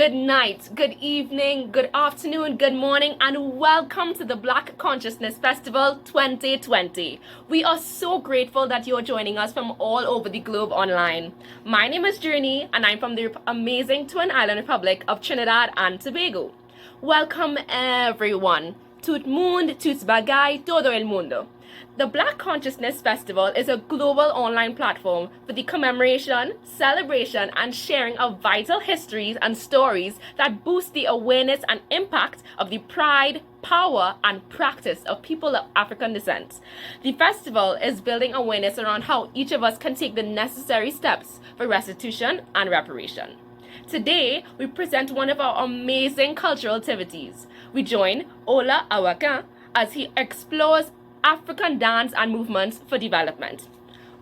Good night, good evening, good afternoon, good morning, and welcome to the Black Consciousness Festival 2020. We are so grateful that you are joining us from all over the globe online. My name is Journey, and I'm from the amazing Twin Island Republic of Trinidad and Tobago. Welcome everyone. Tout monde, tous bagay, todo el mundo. The Black Consciousness Festival is a global online platform for the commemoration, celebration, and sharing of vital histories and stories that boost the awareness and impact of the pride, power, and practice of people of African descent. The festival is building awareness around how each of us can take the necessary steps for restitution and reparation. Today, we present one of our amazing cultural activities. We join Ola Awakan as he explores African dance and movements for development.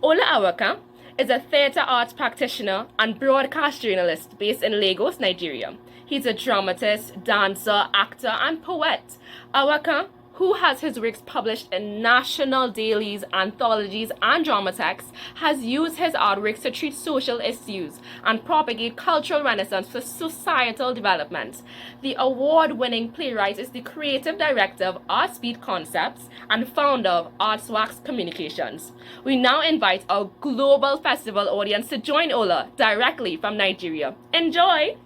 Ola Awakan is a theatre arts practitioner and broadcast journalist based in Lagos, Nigeria. He's a dramatist, dancer, actor, and poet. Awakan, who has his works published in national dailies, anthologies, and drama texts, has used his artworks to treat social issues and propagate cultural renaissance for societal development. The award-winning playwright is the creative director of Art Speed Concepts and founder of Artswax Communications. We now invite our global festival audience to join Ola directly from Nigeria. Enjoy!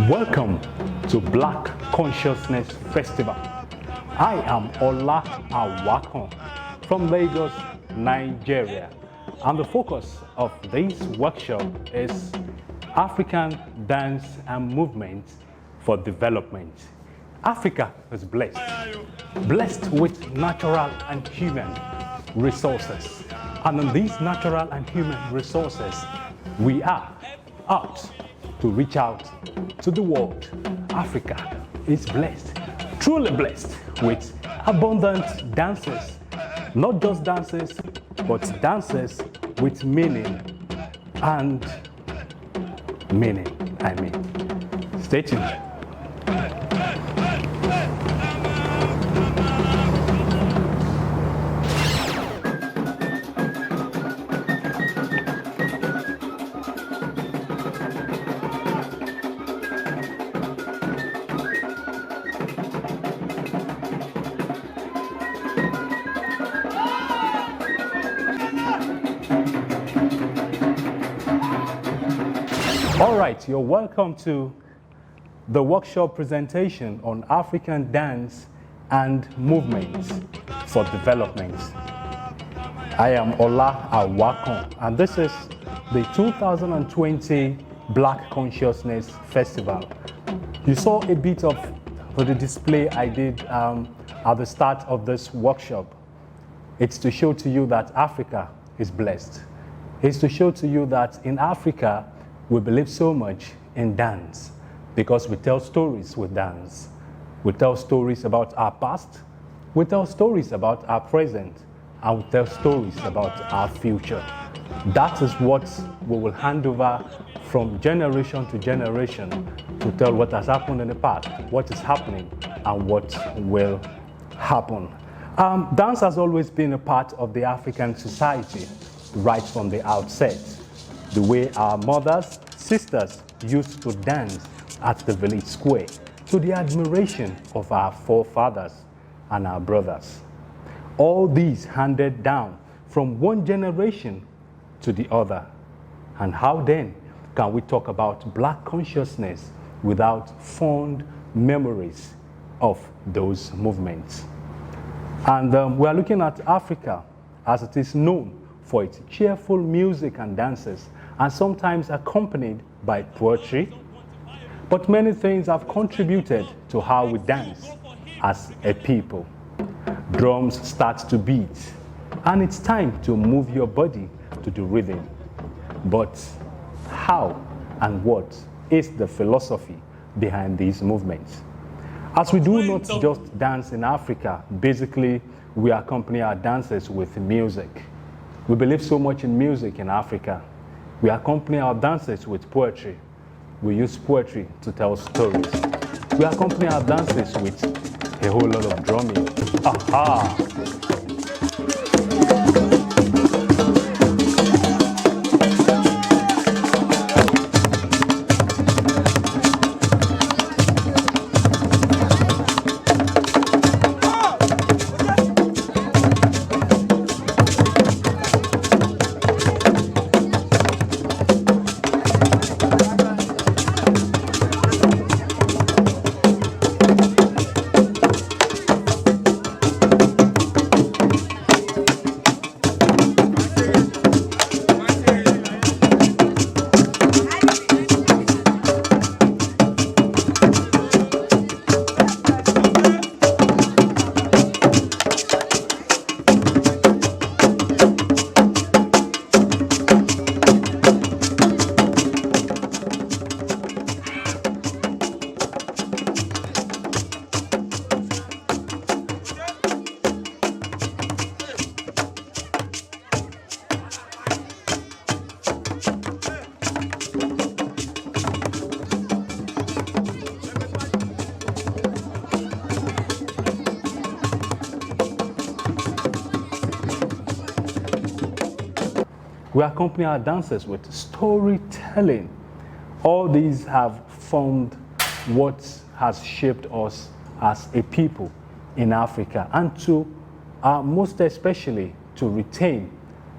Welcome to Black Consciousness Festival. I am Ola Awakan from Lagos, Nigeria, and the focus of this workshop is African dance and movement for development. Africa is blessed with natural and human resources, and on these natural and human resources, we are out to reach out to the world. Africa is blessed, truly blessed with abundant dances, not just dances, but dances with meaning and meaning, Stay tuned. All right, you're welcome to the workshop presentation on African dance and movements for development. I am Ola Awakan, and this is the 2020 Black Consciousness Festival. You saw a bit of the display I did at the start of this workshop. It's to show to you that Africa is blessed. It's to show to you that in Africa, we believe so much in dance because we tell stories with dance. We tell stories about our past, we tell stories about our present, and we tell stories about our future. That is what we will hand over from generation to generation to tell what has happened in the past, what is happening, and what will happen. Dance has always been a part of the African society right from the outset. The way our mothers, sisters used to dance at the village square, to the admiration of our forefathers and our brothers. All these handed down from one generation to the other. And how then can we talk about Black consciousness without fond memories of those movements? And we are looking at Africa as it is known for its cheerful music and dances, and sometimes accompanied by poetry. But many things have contributed to how we dance as a people. Drums start to beat, and it's time to move your body to the rhythm. But how and what is the philosophy behind these movements? As we do not just dance in Africa, basically we accompany our dances with music. We believe so much in music in Africa. We accompany our dances with poetry. We use poetry to tell stories. We accompany our dances with a whole lot of drumming. Aha! We accompany our dances with storytelling. All these have formed what has shaped us as a people in Africa, and to most especially to retain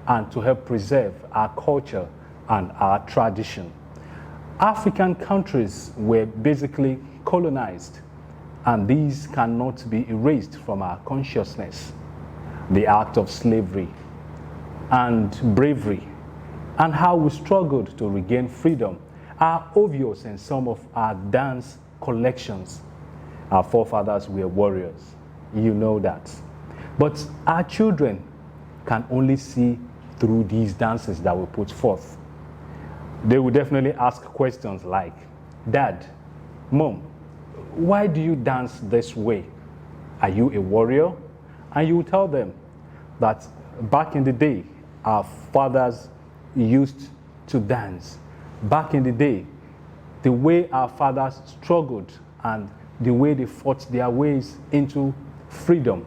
and to help preserve our culture and our tradition. African countries were basically colonized, and these cannot be erased from our consciousness. The act of slavery and bravery and how we struggled to regain freedom are obvious in some of our dance collections. Our forefathers were warriors, you know that. But our children can only see through these dances that we put forth. They will definitely ask questions like, Dad, Mom, why do you dance this way? Are you a warrior? And you will tell them that back in the day, our fathers used to dance. Back in the day, the way our fathers struggled and the way they fought their ways into freedom,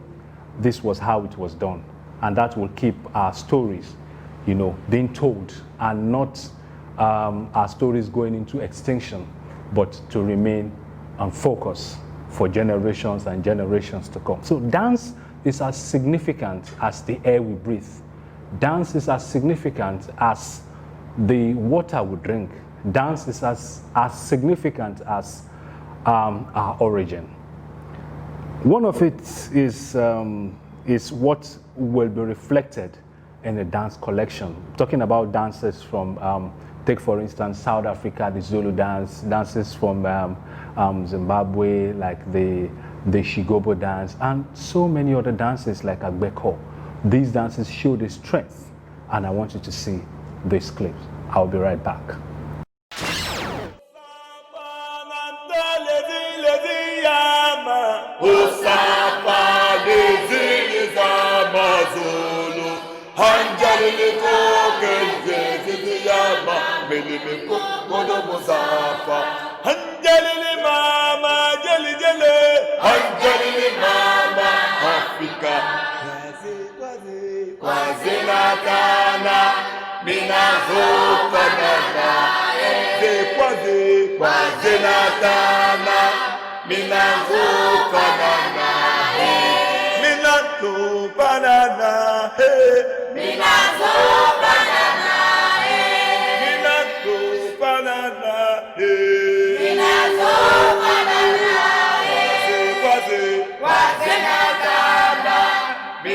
this was how it was done. And that will keep our stories, being told, and not our stories going into extinction, but to remain on focus for generations and generations to come. So dance is as significant as the air we breathe. Dance is as significant as the water we drink. Dance is as significant as our origin. One of it is what will be reflected in a dance collection. Talking about dances from, take for instance, South Africa, the Zulu dance, dances from Zimbabwe, like the Shigobo dance, and so many other dances like Agbeko. These dances show the strength, and I want you to see this clip. I'll be right back. The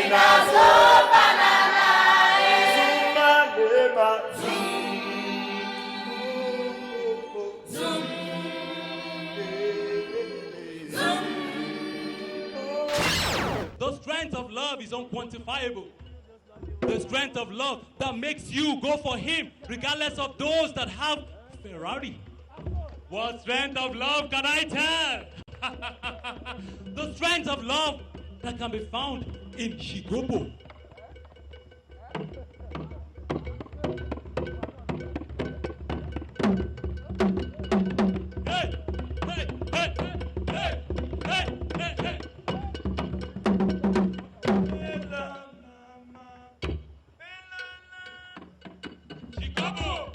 strength of love is unquantifiable. The strength of love that makes you go for him regardless of those that have Ferrari. What strength of love can I tell? The strength of love that can be found in Shigobo. Hey, hey, hey, hey, hey, hey, hey. Chicago.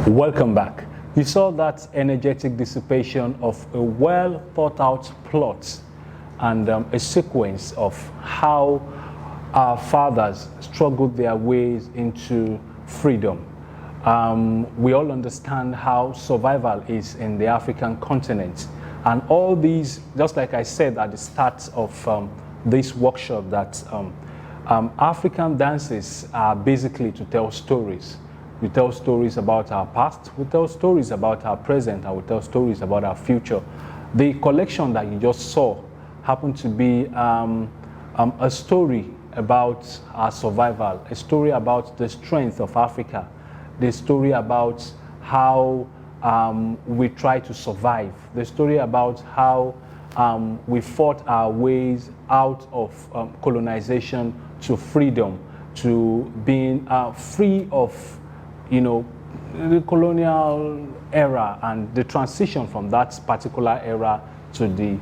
Welcome back. You saw that energetic dissipation of a well thought out plot and a sequence of how our fathers struggled their ways into freedom. We all understand how survival is in the African continent. And all these, just like I said at the start of this workshop, that African dances are basically to tell stories. We tell stories about our past, we tell stories about our present, and we tell stories about our future. The collection that you just saw happened to be a story about our survival, a story about the strength of Africa, the story about how we try to survive, the story about how we fought our ways out of colonization to freedom, to being free of the colonial era and the transition from that particular era to the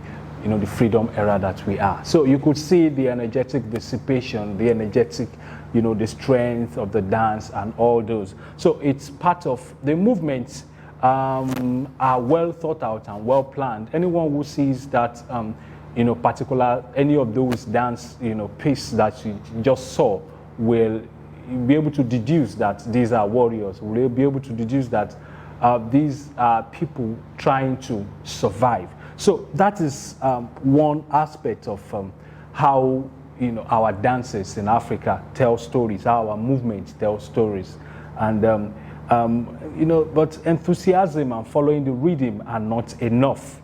the freedom era that we are. So you could see the energetic dissipation, the energetic, the strength of the dance and all those. So it's part of the movements are well thought out and well planned. Anyone who sees that particular any of those dance piece that you just saw will be able to deduce that these are warriors. Will be able to deduce that these are people trying to survive. So that is one aspect of how our dances in Africa tell stories, how our movements tell stories, and but enthusiasm and following the rhythm are not enough.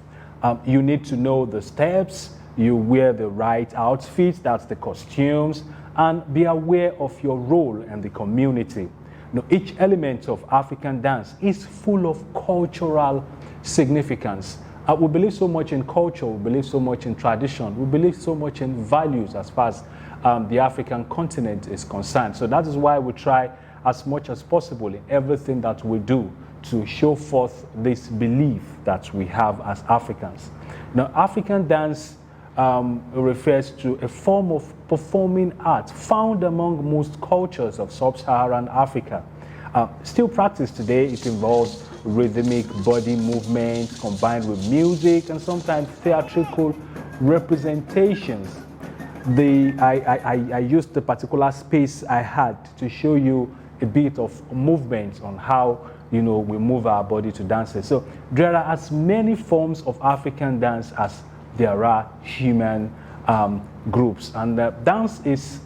You need to know the steps. You wear the right outfits. That's the costumes. And be aware of your role in the community. Each element of African dance is full of cultural significance We believe so much in culture, we believe so much in tradition, we believe so much in values as far as the African continent is concerned. So that is why we try as much as possible in everything that we do to show forth this belief that we have as Africans. Now, African dance refers to a form of performing art found among most cultures of sub-Saharan Africa. Still practiced today, it involves rhythmic body movement combined with music and sometimes theatrical representations. I used the particular space I had to show you a bit of movement on how we move our body to dances. So there are as many forms of African dance as there are human groups, and dance is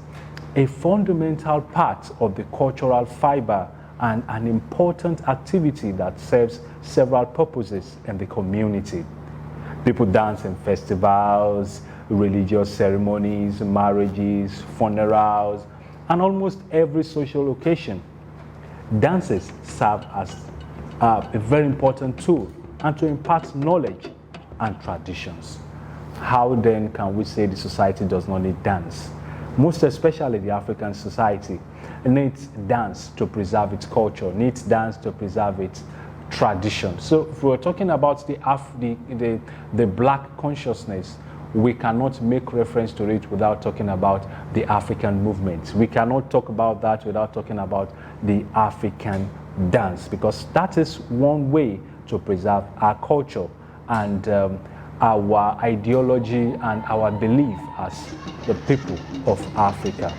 a fundamental part of the cultural fiber and an important activity that serves several purposes in the community. People dance in festivals, religious ceremonies, marriages, funerals, and almost every social occasion. Dances serve as a very important tool and to impart knowledge and traditions. How then can we say the society does not need dance? Most especially the African society needs dance to preserve its culture, needs dance to preserve its tradition. So if we're talking about the black consciousness, we cannot make reference to it without talking about the African movement. We cannot talk about that without talking about the African dance, because that is one way to preserve our culture and our ideology and our belief as the people of Africa.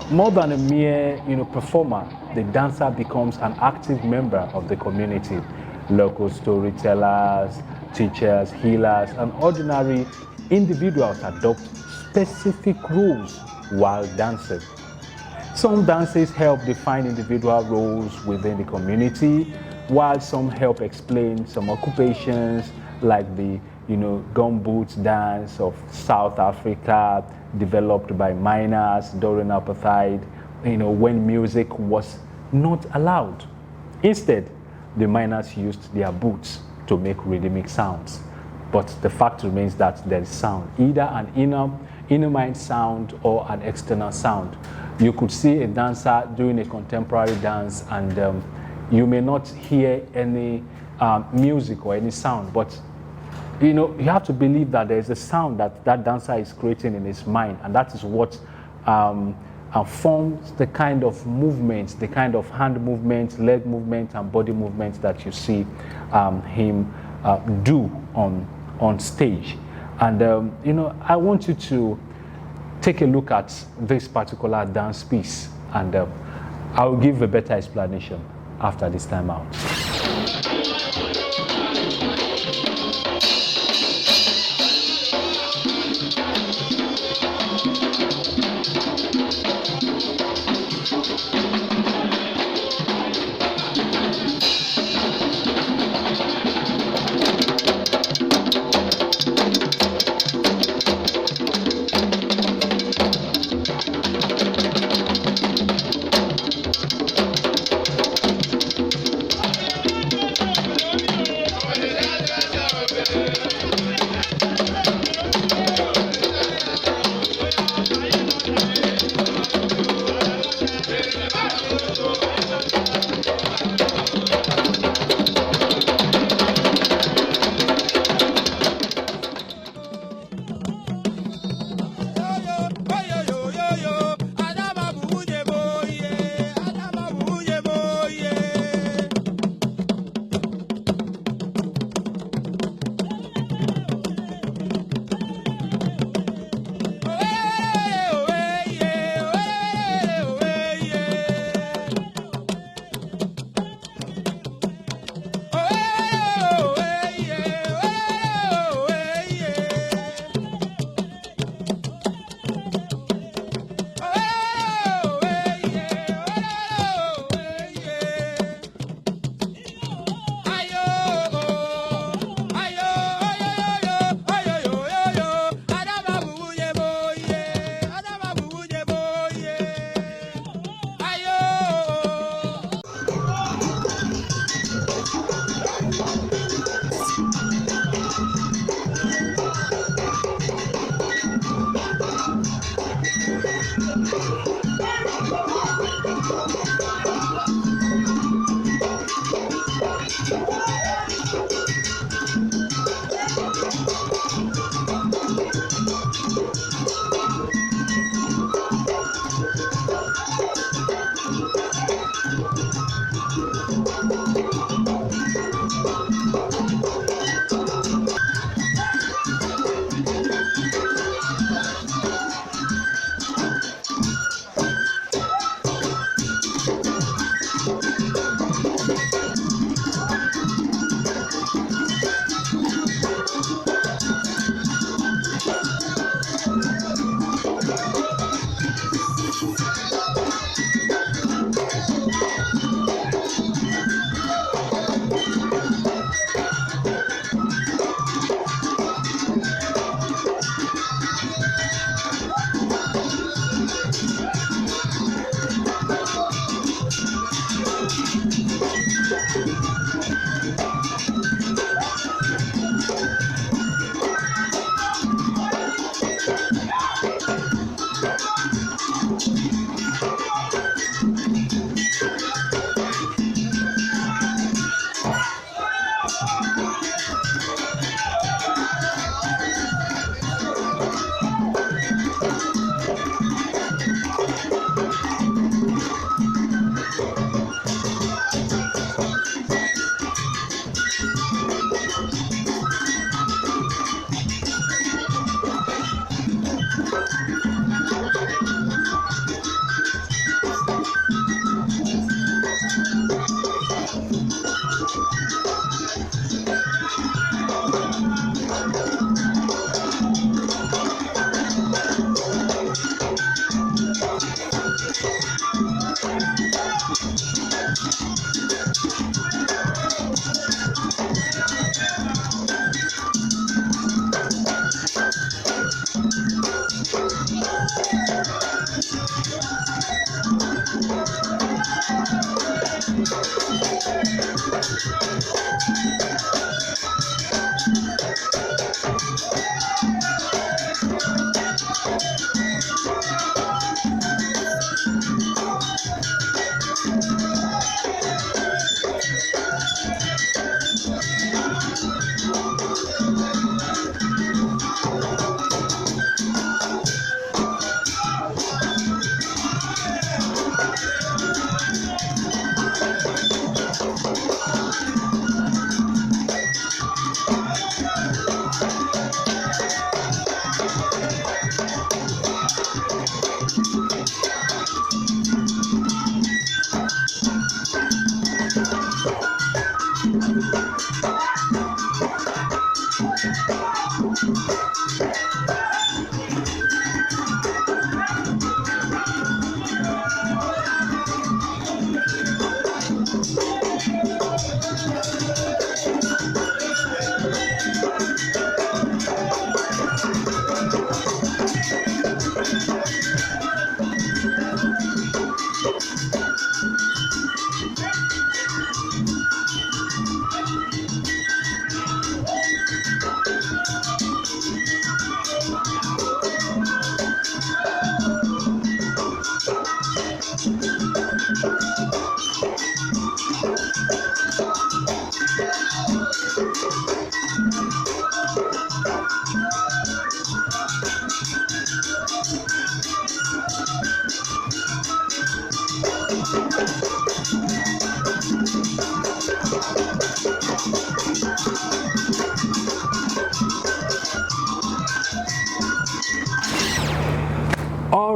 More than a mere performer, the dancer becomes an active member of the community. Local storytellers, teachers, healers, and ordinary individuals adopt specific roles while dancing. Some dances help define individual roles within the community, while some help explain some occupations like the gumboots dance of South Africa, developed by miners during apartheid, when music was not allowed. Instead, the miners used their boots to make rhythmic sounds. But the fact remains that there is sound, either an inner mind sound or an external sound. You could see a dancer doing a contemporary dance and you may not hear any music or any sound, but you have to believe that there is a sound that dancer is creating in his mind, and that is what forms the kind of movements, the kind of hand movements, leg movements, and body movements that you see him do on stage. And I want you to take a look at this particular dance piece, and I will give a better explanation after this time out.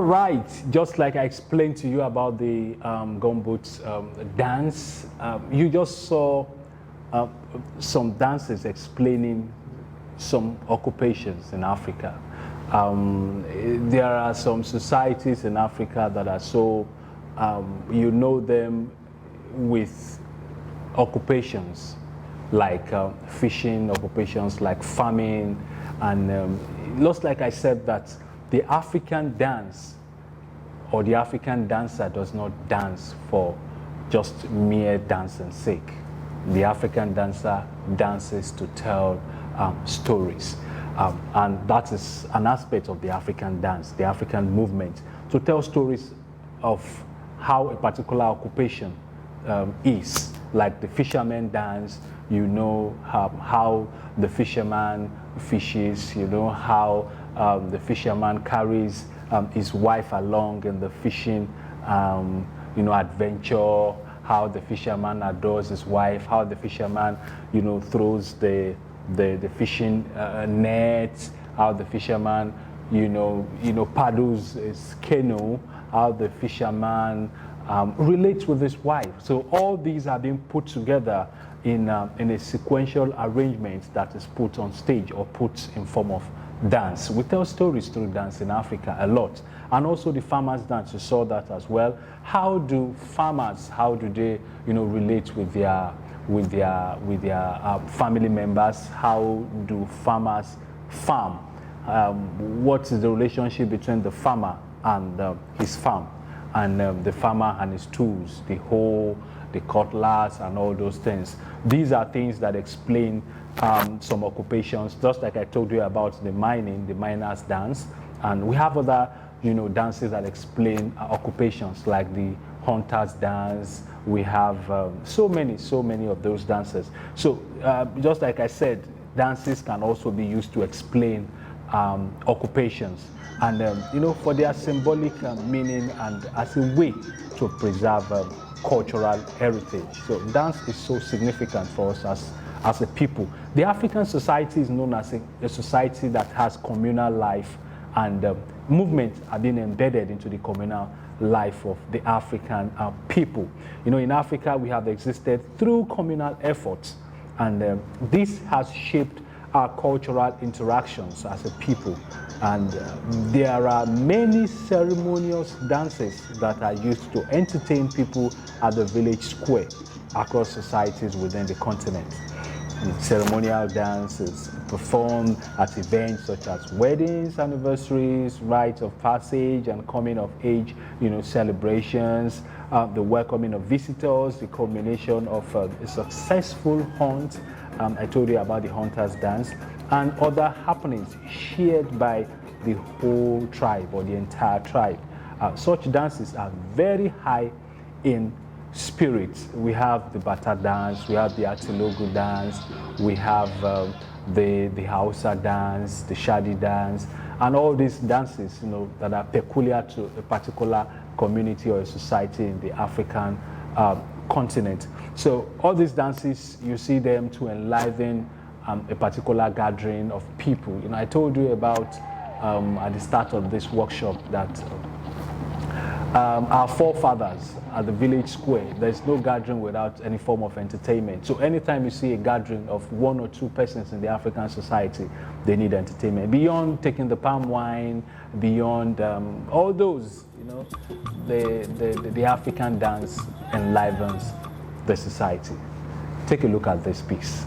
right, just like I explained to you about the gumboots dance, you just saw some dances explaining some occupations in Africa. There are some societies in Africa that are so, you know them with occupations like fishing, occupations like farming, and just like I said that the African dance or the African dancer does not dance for just mere dancing sake. The African dancer dances to tell stories. And that is an aspect of the African dance, the African movement, to tell stories of how a particular occupation is. Like the fisherman dance, you know how the fisherman fishes, you know how the fisherman carries his wife along in the fishing adventure, how the fisherman adores his wife, how the fisherman throws the fishing nets, how the fisherman paddles his canoe, how the fisherman relates with his wife. So all these are being put together in a sequential arrangement that is put on stage or put in form of dance. We tell stories through dance in Africa a lot, and also the farmers' dance. You saw that as well. How do farmers? How do they, relate with their family members? How do farmers farm? What is the relationship between the farmer and his farm, and the farmer and his tools, the hoe, the cutlass, and all those things? These are things that explain some occupations, just like I told you about the mining, the miners' dance. And we have other, dances that explain occupations, like the hunters' dance. We have so many of those dances. So just like I said, dances can also be used to explain occupations, and for their symbolic meaning and as a way to preserve cultural heritage. So dance is so significant for us as a people. The African society is known as a society that has communal life, and movements are being embedded into the communal life of the African people. In Africa, we have existed through communal efforts, and this has shaped our cultural interactions as a people. And there are many ceremonious dances that are used to entertain people at the village square across societies within the continent. Ceremonial dance is performed at events such as weddings, anniversaries, rites of passage, and coming of age, celebrations, the welcoming of visitors, the culmination of a successful hunt. I told you about the hunters' dance, and other happenings shared by the whole tribe or the entire tribe. Such dances are very high in spirit. We have the Bata dance, we have the Atilogu dance, we have the Hausa dance, the Shadi dance, and all these dances, that are peculiar to a particular community or a society in the African continent. So all these dances, you see them to enliven a particular gathering of people. I told you about at the start of this workshop that our forefathers at the village square, there's no gathering without any form of entertainment. So anytime you see a gathering of one or two persons in the African society, they need entertainment. Beyond taking the palm wine, beyond all those, the African dance enlivens the society. Take a look at this piece.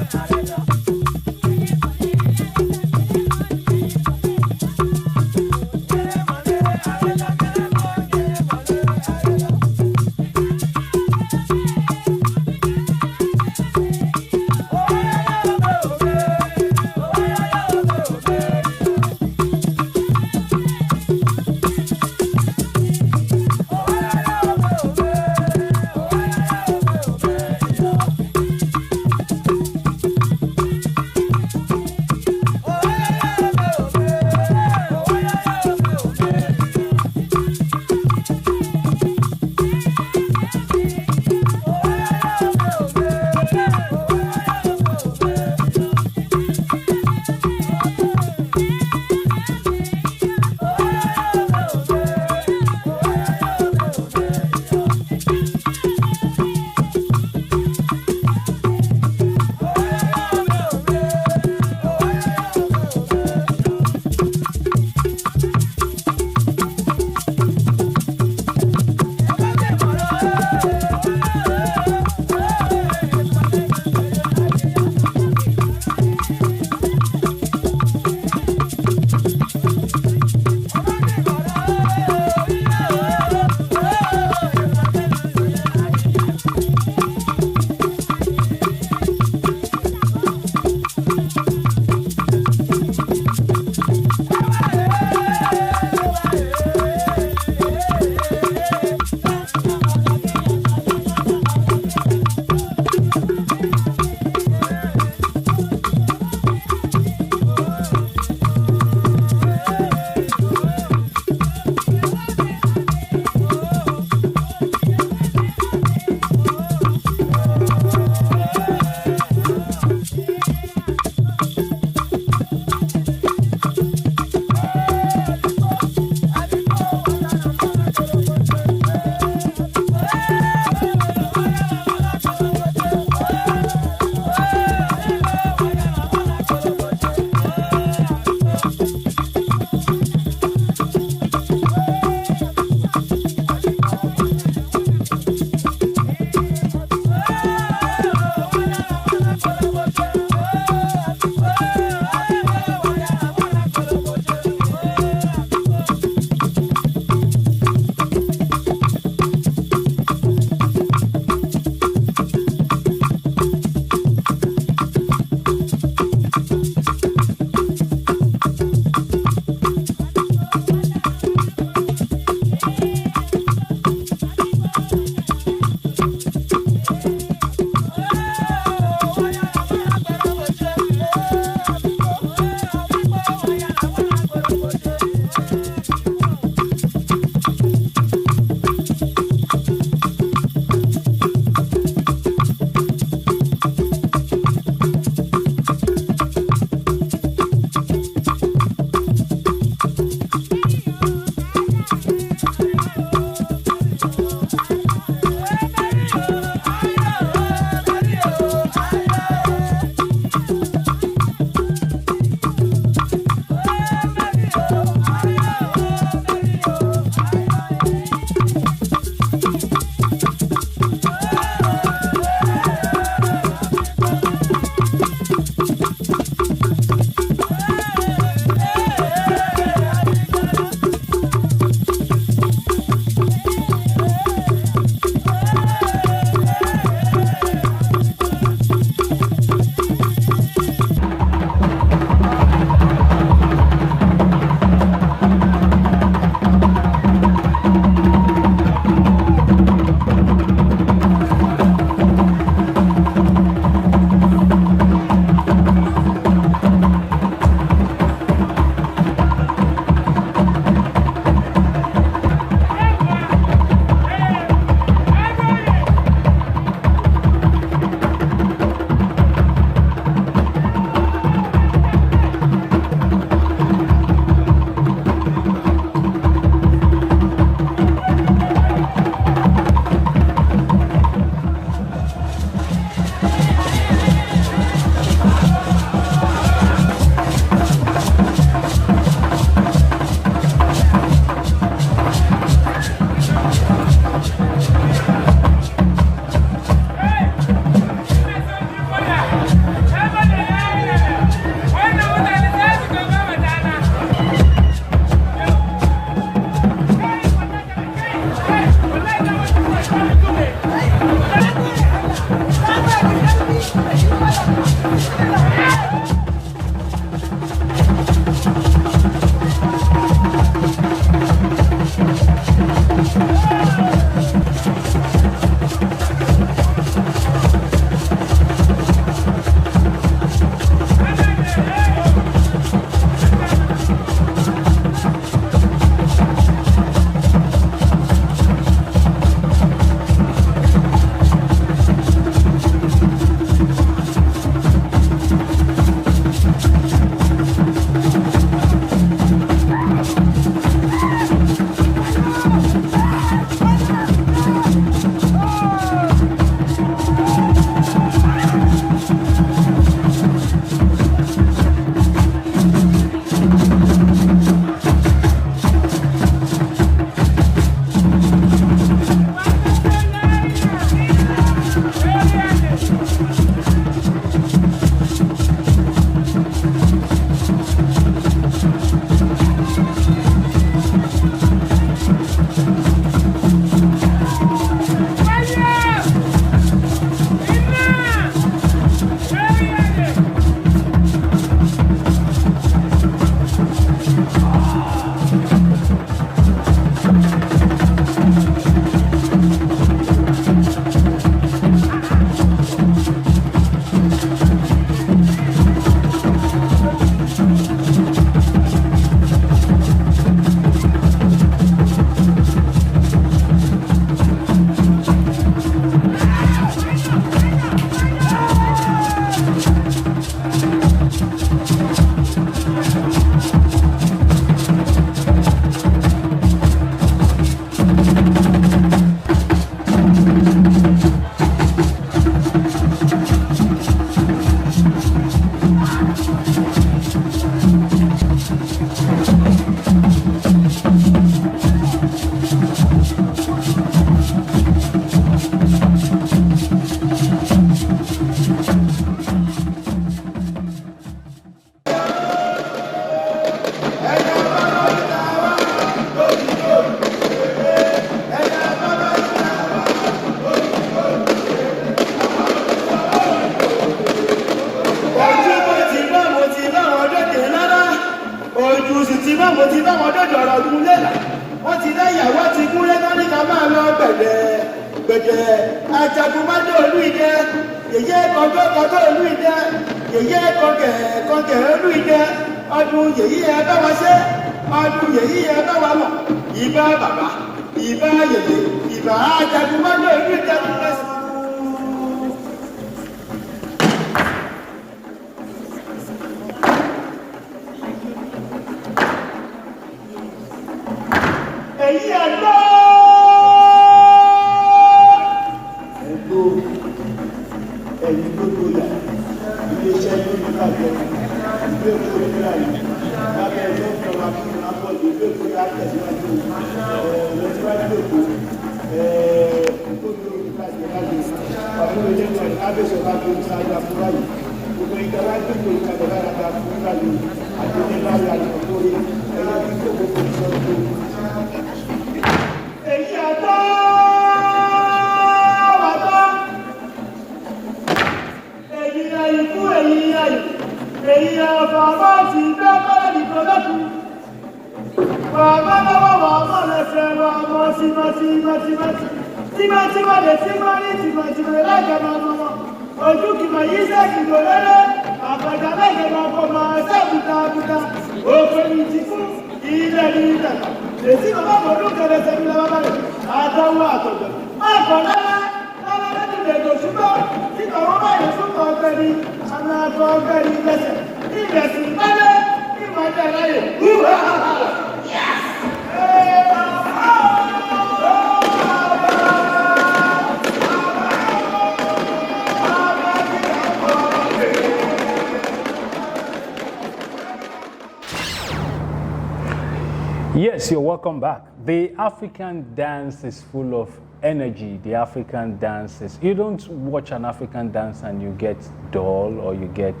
Yes, you're welcome back. The African dance is full of energy. The African dance is, you don't watch an African dance and you get dull or you get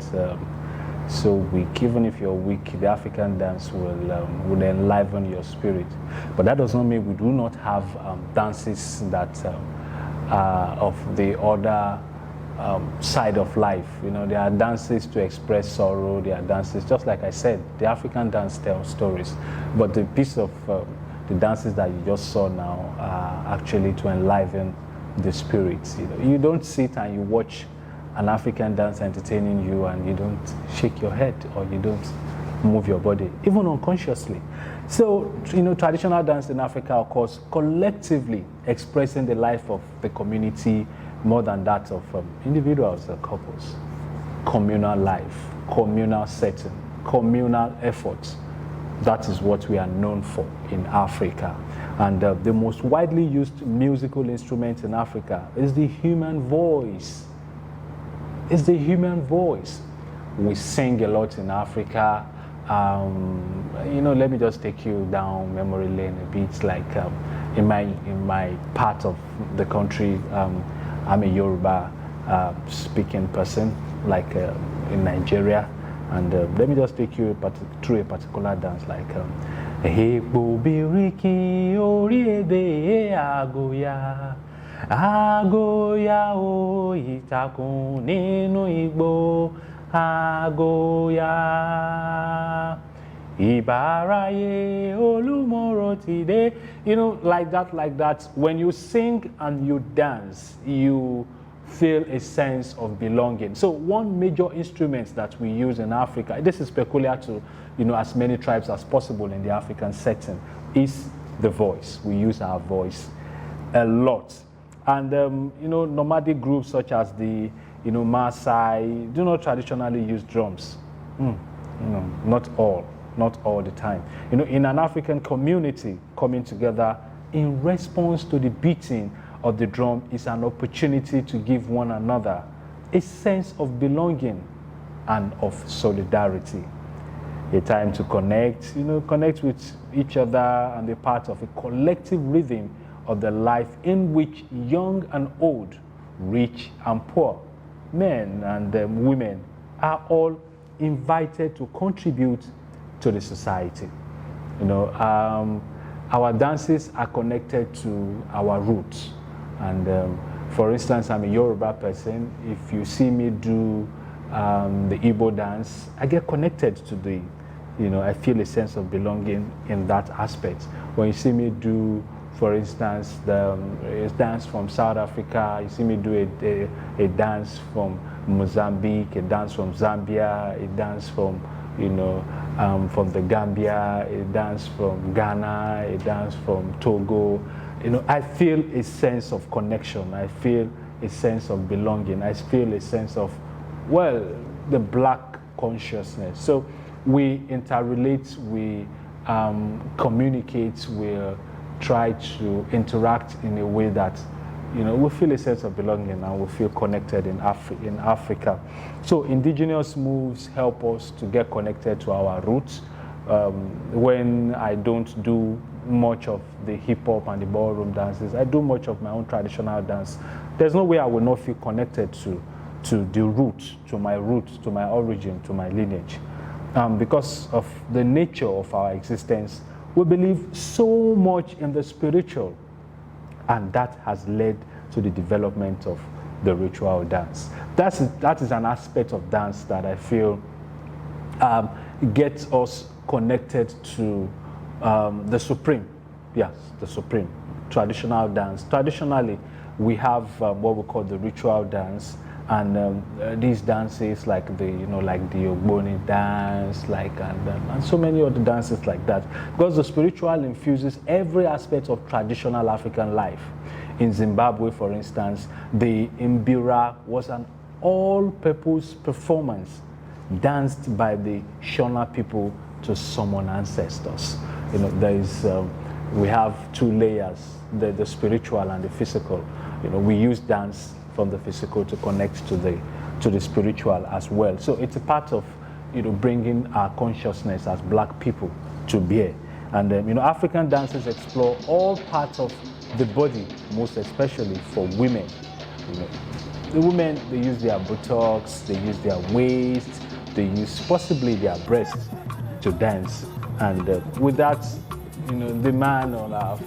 so weak. Even if you're weak, the African dance will enliven your spirit. But that does not mean we do not have dances that are of the other side of life. You know, there are dances to express sorrow. There are dances, just like I said, the African dance tells stories. But the piece of the dances that you just saw now are actually to enliven the spirits. You don't sit and you watch an African dance entertaining you and you don't shake your head or you don't move your body, even unconsciously. So, traditional dance in Africa, of course, collectively expressing the life of the community more than that of individuals or couples. Communal life, communal setting, communal efforts. That is what we are known for in Africa. And the most widely used musical instrument in Africa is the human voice. It's the human voice. We sing a lot in Africa. Let me just take you down memory lane a bit. Like in my part of the country, I'm a Yoruba speaking person, like in Nigeria. And let me just take you through a particular dance, like Ekpo biriki oriebe agoya, agoya o itakun ninu igbo, agoya ibaraye olumoro tide. Like that. When you sing and you dance, you feel a sense of belonging. So one major instrument that we use in Africa, this is peculiar to as many tribes as possible in the African setting, is the voice. We use our voice a lot. And nomadic groups such as the Maasai do not traditionally use drums. Not all the time. In an African community coming together in response to the beating of the drum is an opportunity to give one another a sense of belonging and of solidarity. A time to connect with each other and be part of a collective rhythm of the life in which young and old, rich and poor, men and women are all invited to contribute to the society. Our dances are connected to our roots. And for instance, I'm a Yoruba person. If you see me do the Igbo dance, I get connected to I feel a sense of belonging in that aspect. When you see me do, for instance, the dance from South Africa, you see me do a dance from Mozambique, a dance from Zambia, a dance from the Gambia, a dance from Ghana, a dance from Togo. I feel a sense of connection. I feel a sense of belonging. I feel a sense of, the black consciousness. So we interrelate, we communicate, we try to interact in a way that, we feel a sense of belonging and we feel connected in Africa. So indigenous moves help us to get connected to our roots. When I don't do much of the hip hop and the ballroom dances, I do much of my own traditional dance. There's no way I will not feel connected to the root, to my origin, to my lineage. Because of the nature of our existence, we believe so much in the spiritual, and that has led to the development of the ritual dance. That is an aspect of dance that I feel gets us connected to the supreme. Yes, the supreme. Traditional dance. Traditionally, we have what we call the ritual dance, and these dances like the Ogboni dance, and so many other dances like that, because the spiritual infuses every aspect of traditional African life. In Zimbabwe, for instance, the Imbira was an all-purpose performance danced by the Shona people to summon ancestors. We have two layers, the spiritual and the physical. We use dance from the physical to connect to the spiritual as well. So it's a part of bringing our consciousness as black people to bear. And African dances explore all parts of the body, most especially for women. The women, they use their buttocks, they use their waist, they use possibly their breasts to dance. And with that, the man or our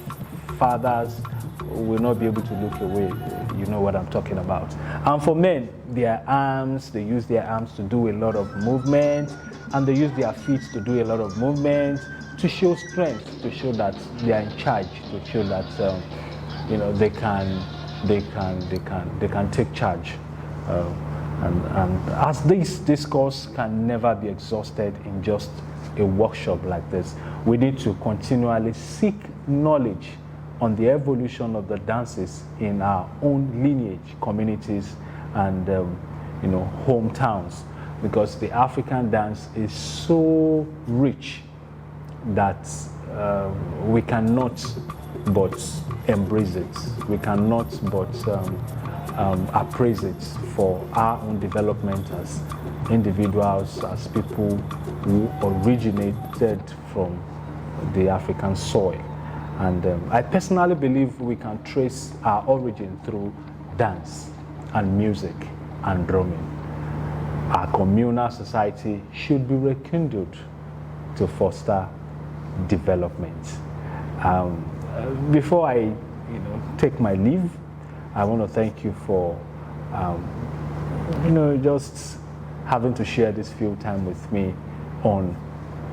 fathers will not be able to look away. You know what I'm talking about. And for men, their arms, they use their arms to do a lot of movement, and they use their feet to do a lot of movement to show strength, to show that they are in charge, to show that you know, they can take charge. And as this discourse can never be exhausted in just a workshop like this, we need to continually seek knowledge on the evolution of the dances in our own lineage, communities, and you know, hometowns, because the African dance is so rich that we cannot but embrace it. We cannot but appraise it for our own development as individuals, as people who originated from the African soil. And I personally believe we can trace our origin through dance and music and drumming. Our communal society should be rekindled to foster development. Before I take my leave, I want to thank you for just having to share this few time with me on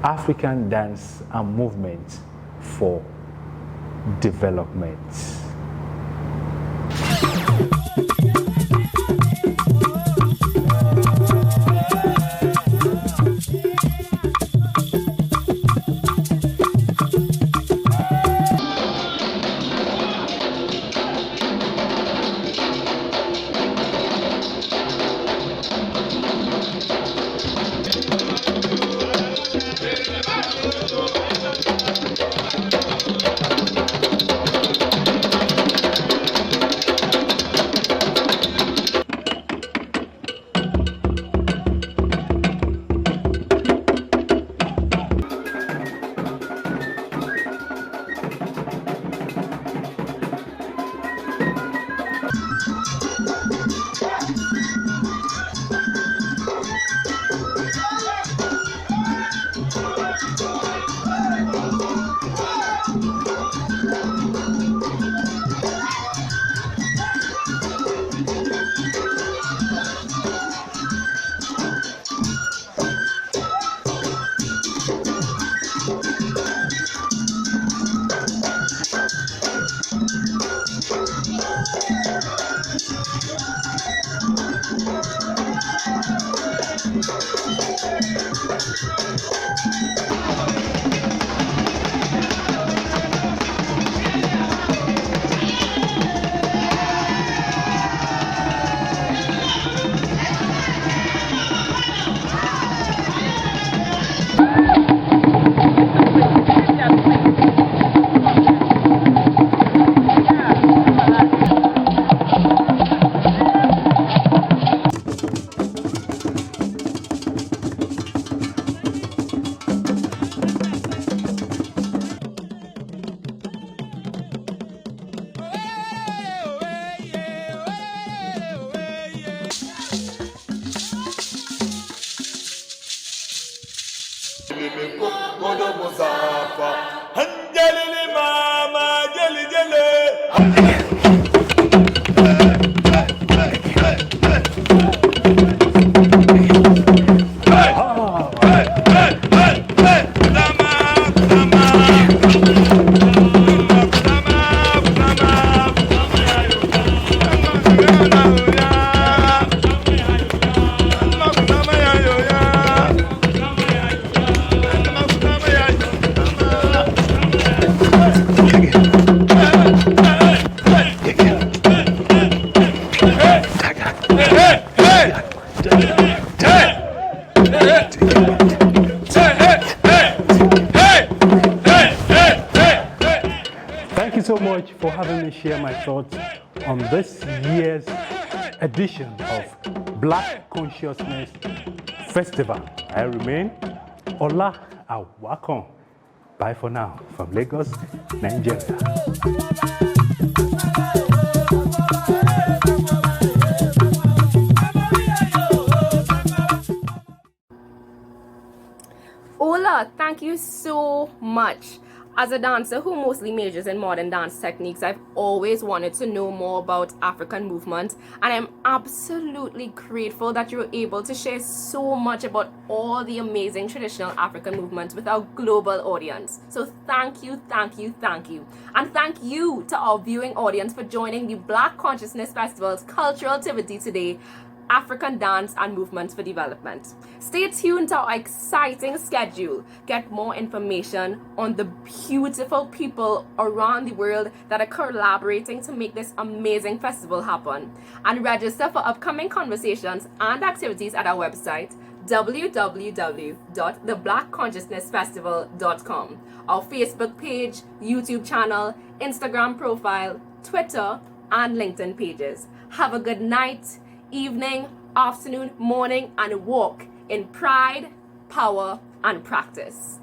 African dance and movement for development. Thank you so much for having me share my thoughts on this year's edition of Black Consciousness Festival. I remain Ola Awakan. Bye for now from Lagos, Nigeria. Ola, thank you so much. As a dancer who mostly majors in modern dance techniques, I've always wanted to know more about African movement, and I'm absolutely grateful that you're able to share so much about all the amazing traditional African movements with our global audience. So thank you, thank you, thank you. And thank you to our viewing audience for joining the Black Consciousness Festival's cultural activity today, African Dance and Movements for Development. Stay tuned to our exciting schedule. Get more information on the beautiful people around the world that are collaborating to make this amazing festival happen. And register for upcoming conversations and activities at our website, www.theblackconsciousnessfestival.com, our Facebook page, YouTube channel, Instagram profile, Twitter, and LinkedIn pages. Have a good night, evening, afternoon, morning, and walk in pride, power, and practice.